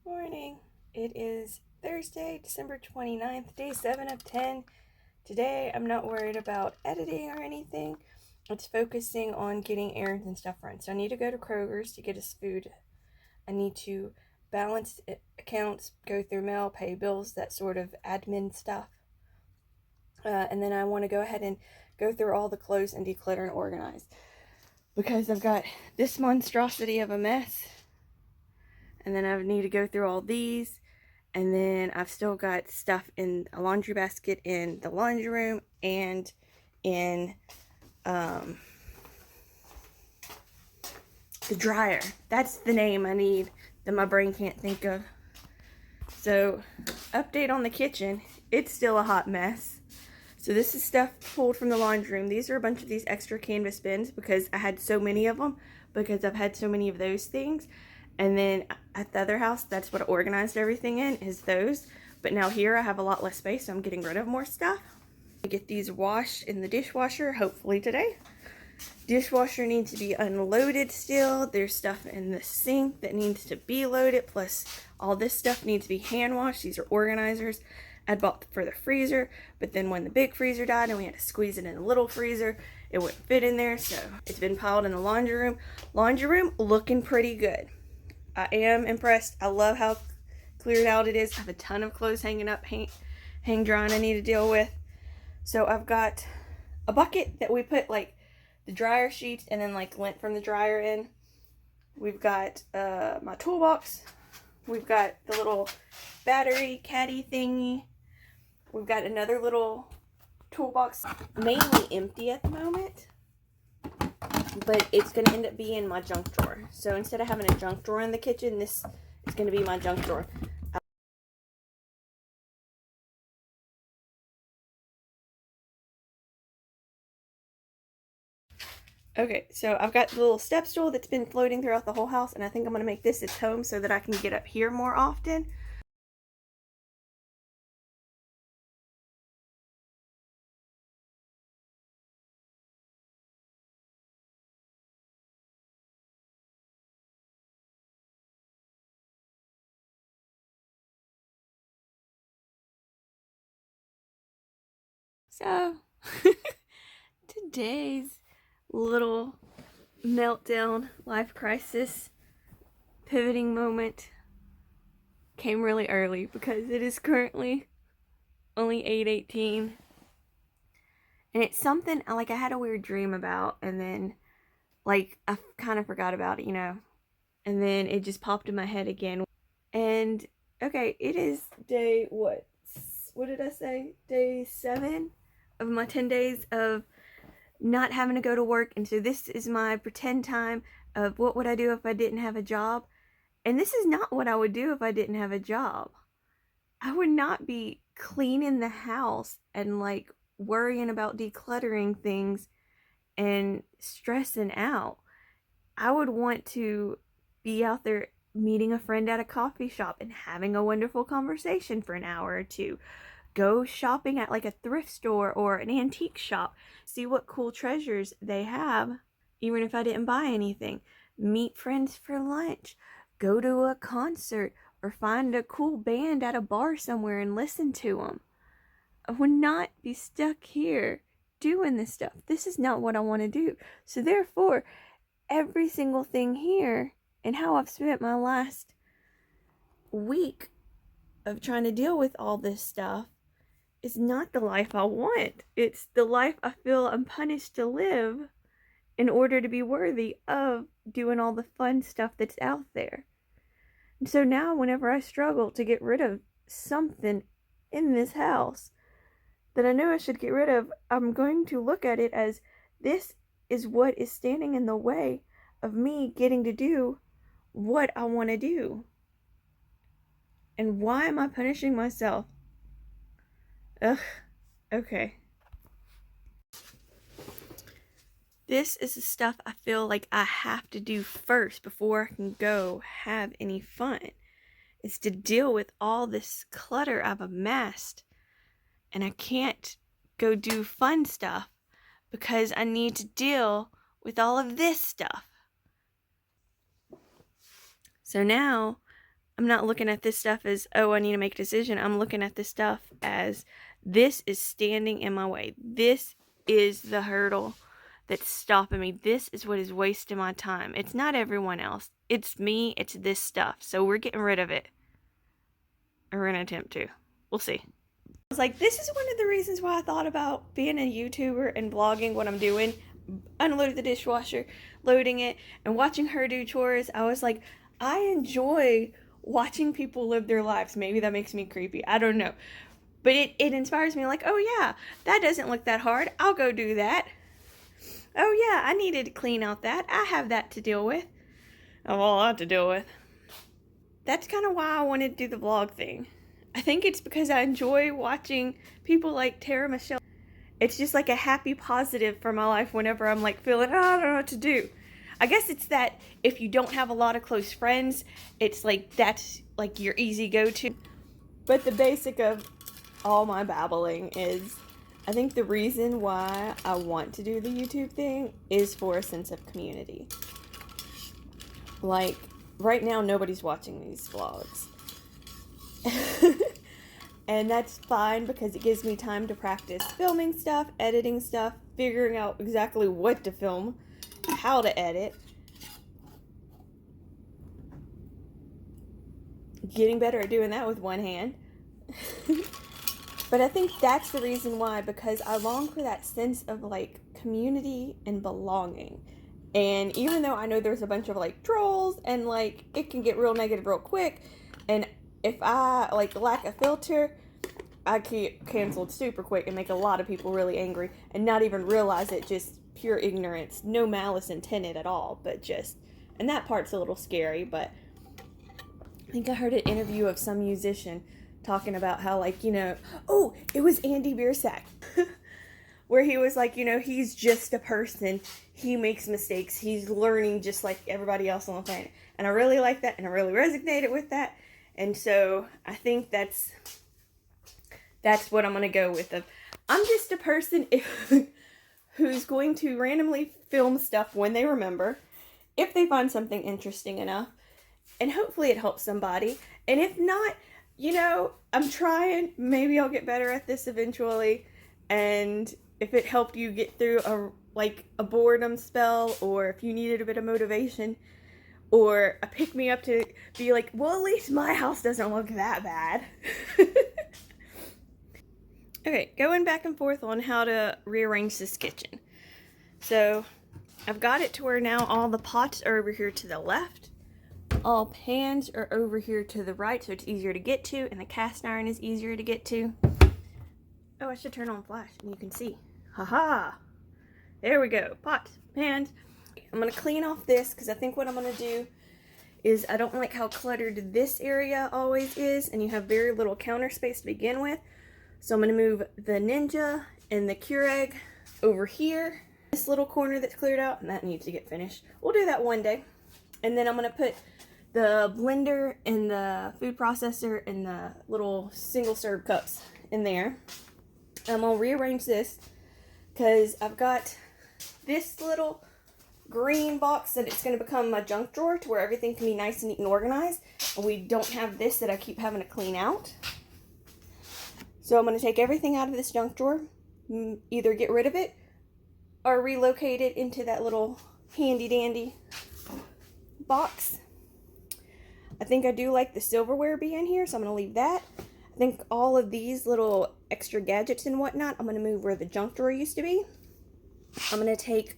Morning. It is Thursday, December 29th, day 7 of 10. Today, I'm not worried about editing or anything. It's focusing on getting errands and stuff run. So I need to go to Kroger's to get us food. I need to balance accounts, go through mail, pay bills, that sort of admin stuff. And then I want to go ahead and go through all the clothes and declutter and organize. Because I've got this monstrosity of a mess. And then I need to go through all these. And then I've still got stuff in a laundry basket in the laundry room and in the dryer. That's the name I need that my brain can't think of. So, update on the kitchen. It's still a hot mess. So this is stuff pulled from the laundry room. These are a bunch of these extra canvas bins because I had so many of them because I've had so many of those things. And then at the other house, that's what I organized everything in, is those. But now here I have a lot less space, so I'm getting rid of more stuff. I get these washed in the dishwasher, hopefully today. Dishwasher needs to be unloaded still. There's stuff in the sink that needs to be loaded, plus all this stuff needs to be hand washed. These are organizers I'd bought for the freezer, but then when the big freezer died and we had to squeeze it in the little freezer, it wouldn't fit in there, so it's been piled in the laundry room. Laundry room looking pretty good. I am impressed. I love how cleared out it is. I have a ton of clothes hanging up, hang drying I need to deal with. So I've got a bucket that we put like the dryer sheets and then like lint from the dryer in. We've got my toolbox. We've got the little battery caddy thingy. We've got another little toolbox, mainly empty at the moment. But it's going to end up being my junk drawer. So instead of having a junk drawer in the kitchen, this is going to be my junk drawer. Okay, so I've got the little step stool that's been floating throughout the whole house, and I think I'm going to make this its home so that I can get up here more often. So, today's little meltdown, life crisis, pivoting moment came really early because it is currently only 8:18. And it's something like I had a weird dream about, and then like I kind of forgot about it, and then it just popped in my head again. And okay, it is day what did I say? Day 7 of my 10 days of not having to go to work. And so this is my pretend time of what would I do if I didn't have a job. And this is not what I would do if I didn't have a job. I would not be cleaning the house and like worrying about decluttering things and stressing out. I would want to be out there meeting a friend at a coffee shop and having a wonderful conversation for an hour or two. Go shopping at like a thrift store or an antique shop. See what cool treasures they have, even if I didn't buy anything. Meet friends for lunch. Go to a concert or find a cool band at a bar somewhere and listen to them. I would not be stuck here doing this stuff. This is not what I want to do. So therefore, every single thing here and how I've spent my last week of trying to deal with all this stuff is not the life I want. It's the life I feel I'm punished to live in order to be worthy of doing all the fun stuff that's out there. And so now whenever I struggle to get rid of something in this house that I know I should get rid of, I'm going to look at it as this is what is standing in the way of me getting to do what I want to do. And why am I punishing myself? Ugh, okay. This is the stuff I feel like I have to do first before I can go have any fun. Is to deal with all this clutter I've amassed. And I can't go do fun stuff because I need to deal with all of this stuff. So now I'm not looking at this stuff as, oh, I need to make a decision. I'm looking at this stuff as, this is standing in my way. This is the hurdle that's stopping me. This is what is wasting my time. It's not everyone else. It's me. It's this stuff. So we're getting rid of it. Or we're going to attempt to. We'll see. I was like, this is one of the reasons why I thought about being a YouTuber and vlogging what I'm doing. Unloaded the dishwasher, loading it, and watching her do chores. I was like, I enjoy watching people live their lives. Maybe that makes me creepy. I don't know. But it inspires me, like, oh yeah, that doesn't look that hard. I'll go do that. Oh yeah, I needed to clean out that. I have that to deal with. I have a lot to deal with. That's kind of why I wanted to do the vlog thing. I think it's because I enjoy watching people like Tara Michelle. It's just like a happy positive for my life whenever I'm like feeling, oh, I don't know what to do. I guess it's that if you don't have a lot of close friends, it's like that's like your easy go-to. But the basic of all my babbling is, I think the reason why I want to do the YouTube thing is for a sense of community. Like, right now nobody's watching these vlogs. And that's fine because it gives me time to practice filming stuff, editing stuff, figuring out exactly what to film, how to edit, getting better at doing that with one hand. But I think that's the reason why, because I long for that sense of like community and belonging. And even though I know there's a bunch of like trolls and like it can get real negative real quick, and if I like lack a filter, I get canceled super quick and make a lot of people really angry and not even realize it, just pure ignorance, no malice intended at all, but just, and that part's a little scary. But I think I heard an interview of some musician talking about how, like, you know, oh, it was Andy Biersack, where he was like, you know, he's just a person, he makes mistakes, he's learning just like everybody else on the planet. And I really like that, and I really resonated with that. And so I think that's what I'm going to go with. I'm just a person who's going to randomly film stuff when they remember, if they find something interesting enough, and hopefully it helps somebody. And if not, you know, I'm trying. Maybe I'll get better at this eventually. And if it helped you get through a boredom spell, or if you needed a bit of motivation, or a pick-me-up to be like, well, at least my house doesn't look that bad. Okay, going back and forth on how to rearrange this kitchen. So, I've got it to where now all the pots are over here to the left. All pans are over here to the right, so it's easier to get to, and the cast iron is easier to get to. Oh, I should turn on flash, and you can see. Haha! There we go. Pots, pans. I'm going to clean off this, because I think what I'm going to do is, I don't like how cluttered this area always is, and you have very little counter space to begin with. So I'm going to move the Ninja and the Keurig over here. This little corner that's cleared out, and that needs to get finished. We'll do that one day. And then I'm going to put the blender and the food processor and the little single serve cups in there. I'm going to rearrange this because I've got this little green box that it's going to become a junk drawer to where everything can be nice and neat and organized. And we don't have this that I keep having to clean out. So I'm going to take everything out of this junk drawer, either get rid of it or relocate it into that little handy dandy box. I think I do like the silverware being here, so I'm going to leave that. I think all of these little extra gadgets and whatnot, I'm going to move where the junk drawer used to be. I'm going to take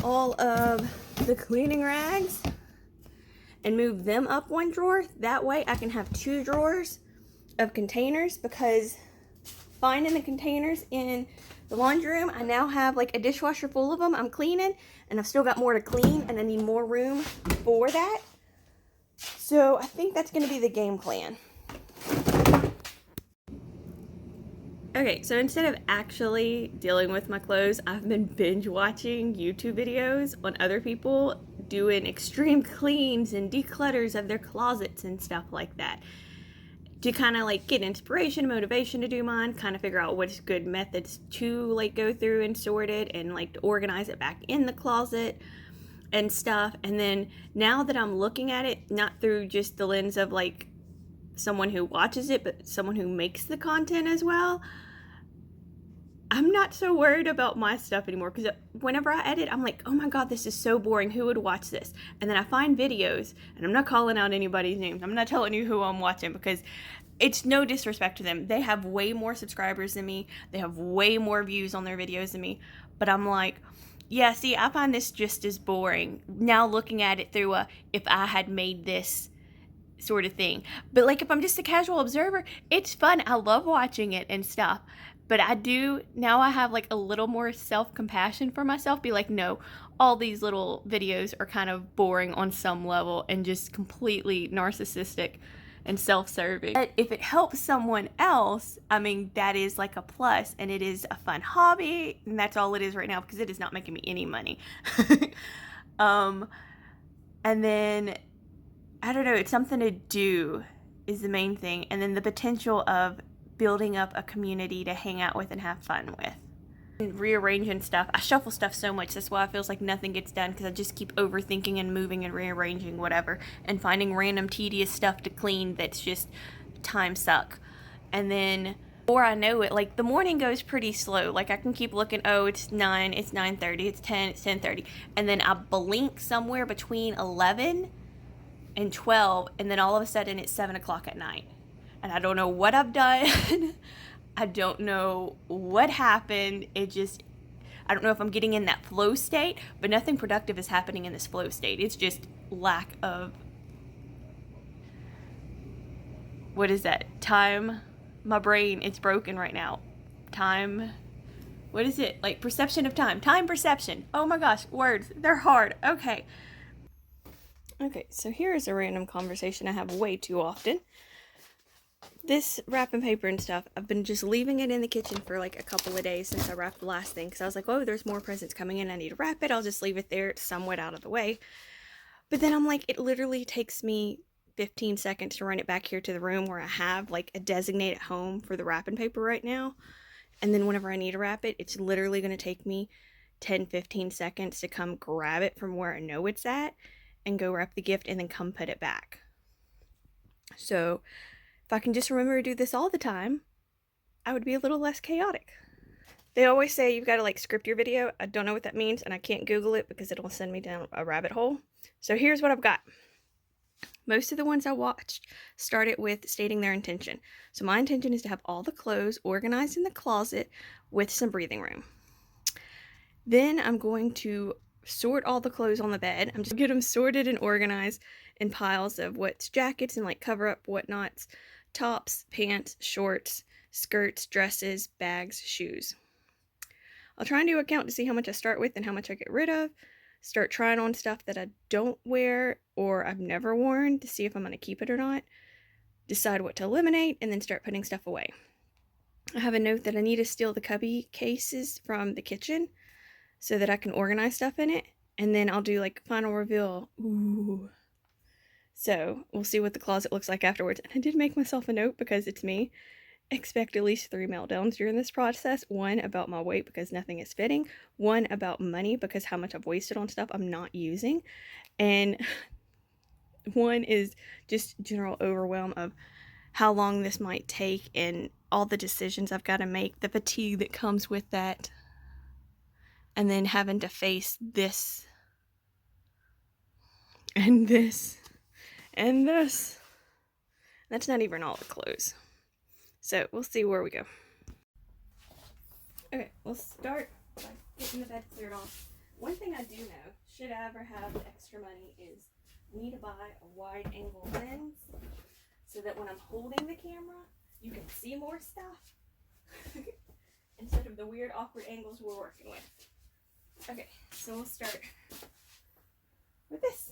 all of the cleaning rags and move them up one drawer. That way I can have two drawers of containers, because finding the containers in the laundry room, I now have like a dishwasher full of them I'm cleaning, and I've still got more to clean, and I need more room for that. So I think that's going to be the game plan. Okay, so instead of actually dealing with my clothes, I've been binge watching YouTube videos on other people doing extreme cleans and declutters of their closets and stuff like that, to kind of like get inspiration, motivation to do mine, kind of figure out what's good methods to like go through and sort it and like to organize it back in the closet. and stuff. And then now that I'm looking at it, not through just the lens of like someone who watches it, but someone who makes the content as well, I'm not so worried about my stuff anymore, because whenever I edit, I'm like, oh my god, this is so boring, who would watch this? And then I find videos, and I'm not calling out anybody's names, I'm not telling you who I'm watching, because it's no disrespect to them. They have way more subscribers than me, they have way more views on their videos than me, but I'm like, yeah, see, I find this just as boring now looking at it through a, if I had made this sort of thing. But like, if I'm just a casual observer, it's fun, I love watching it and stuff. But I do, now I have like a little more self-compassion for myself, be like, no, all these little videos are kind of boring on some level and just completely narcissistic and self-serving. But if it helps someone else, I mean, that is like a plus, and it is a fun hobby, and that's all it is right now, because it is not making me any money. And then, I don't know, it's something to do is the main thing, and then the potential of building up a community to hang out with and have fun with. And rearranging stuff. I shuffle stuff so much, that's why it feels like nothing gets done, because I just keep overthinking and moving and rearranging whatever, and finding random tedious stuff to clean that's just time suck. And then before I know it, like, the morning goes pretty slow. Like, I can keep looking, oh, it's 9, it's 9:30, it's 10, it's 10:30, and then I blink somewhere between 11 and 12, and then all of a sudden it's 7 o'clock at night. And I don't know what I've done. I don't know what happened. It just, I don't know if I'm getting in that flow state, but nothing productive is happening in this flow state. It's just lack of, what is that? Time. My brain, it's broken right now. Time. What is it? Like, perception of time. Time perception. Oh my gosh, words. They're hard. Okay. Okay, so here is a random conversation I have way too often. This wrapping paper and stuff, I've been just leaving it in the kitchen for like a couple of days since I wrapped the last thing, because I was like, oh, there's more presents coming in, I need to wrap it, I'll just leave it there, it's somewhat out of the way. But then I'm like, it literally takes me 15 seconds to run it back here to the room where I have like a designated home for the wrapping paper right now. And then whenever I need to wrap it, it's literally going to take me 10-15 seconds to come grab it from where I know it's at and go wrap the gift and then come put it back. So if I can just remember to do this all the time, I would be a little less chaotic. They always say you've got to like script your video. I don't know what that means, and I can't Google it because it'll send me down a rabbit hole. So here's what I've got. Most of the ones I watched started with stating their intention. So my intention is to have all the clothes organized in the closet with some breathing room. Then I'm going to sort all the clothes on the bed. I'm just going to get them sorted and organized in piles of what's jackets and like cover up whatnots, tops, pants, shorts, skirts, dresses, bags, shoes. I'll try and do a count to see how much I start with and how much I get rid of. Start trying on stuff that I don't wear or I've never worn to see if I'm going to keep it or not. Decide what to eliminate, and then start putting stuff away. I have a note that I need to steal the cubby cases from the kitchen so that I can organize stuff in it. And then I'll do like final reveal. Ooh. So we'll see what the closet looks like afterwards. And I did make myself a note because it's me. Expect at least 3 meltdowns during this process. 1 about my weight because nothing is fitting. 1 about money because how much I've wasted on stuff I'm not using. And 1 is just general overwhelm of how long this might take and all the decisions I've got to make, the fatigue that comes with that, and then having to face this and this and this. That's not even all the clothes. So we'll see where we go. Okay, we'll start by getting the bed cleared off. One thing I do know, should I ever have extra money, is I need to buy a wide angle lens so that when I'm holding the camera, you can see more stuff instead of the weird awkward angles we're working with. Okay, so we'll start with this.